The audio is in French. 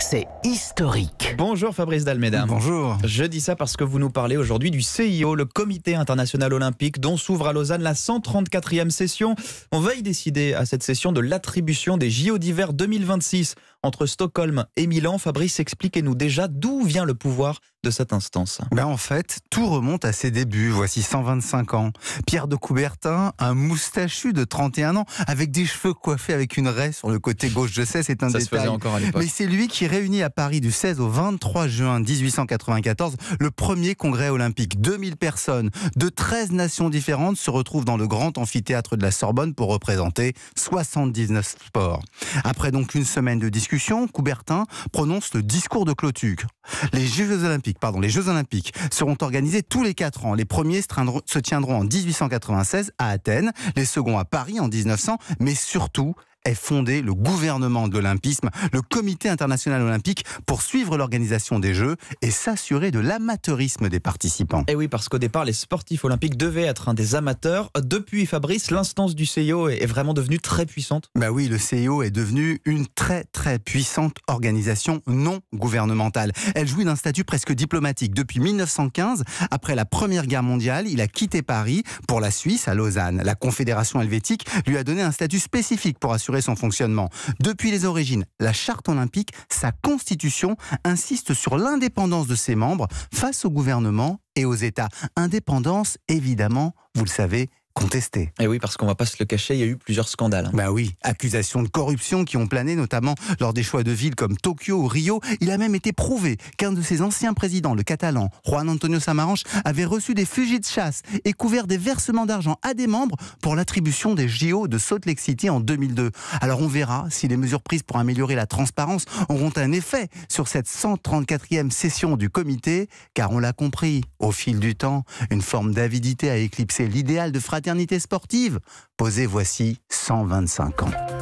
c'est historique. Bonjour Fabrice Dalméda. Bonjour. Je dis ça parce que vous nous parlez aujourd'hui du CIO, le Comité international olympique, dont s'ouvre à Lausanne la 134e session. On va y décider à cette session de l'attribution des JO d'hiver 2026 entre Stockholm et Milan. Fabrice, expliquez-nous déjà d'où vient le pouvoir de cette instance. En fait, tout remonte à ses débuts, voici 125 ans. Pierre de Coubertin, un moustachu de 31 ans, avec des cheveux coiffés avec une raie sur le côté gauche, je sais, c'est un détail. Ça se faisait encore à l'époque. Mais c'est lui qui réunit à Paris du 16 au 23 juin 1894 le premier congrès olympique. 2000 personnes de 13 nations différentes se retrouvent dans le grand amphithéâtre de la Sorbonne pour représenter 79 sports. Après donc une semaine de discussion, Coubertin prononce le discours de clôture. Les Jeux Olympiques seront organisés tous les 4 ans. Les premiers se tiendront en 1896 à Athènes, les seconds à Paris en 1900, mais surtout est fondé le gouvernement de l'Olympisme, le Comité international olympique, pour suivre l'organisation des Jeux et s'assurer de l'amateurisme des participants. Et oui, parce qu'au départ, les sportifs olympiques devaient être des amateurs. Depuis, Fabrice, l'instance du CIO est vraiment devenue très puissante. Oui, le CIO est devenu une très très puissante organisation non gouvernementale. Elle jouit d'un statut presque diplomatique. Depuis 1915, après la Première Guerre mondiale, il a quitté Paris pour la Suisse, à Lausanne. La Confédération helvétique lui a donné un statut spécifique pour assurer son fonctionnement. Depuis les origines, la Charte olympique, sa constitution, insiste sur l'indépendance de ses membres face au gouvernement et aux États. Indépendance, évidemment, vous le savez, contestée. Et oui, parce qu'on ne va pas se le cacher, il y a eu plusieurs scandales. Oui, accusations de corruption qui ont plané notamment lors des choix de villes comme Tokyo ou Rio. Il a même été prouvé qu'un de ses anciens présidents, le catalan Juan Antonio Samaranch, avait reçu des fusils de chasse et couvert des versements d'argent à des membres pour l'attribution des JO de Salt Lake City en 2002. Alors on verra si les mesures prises pour améliorer la transparence auront un effet sur cette 134e session du comité, car on l'a compris, au fil du temps, une forme d'avidité a éclipsé l'idéal de fraternité sportive, posé voici 125 ans.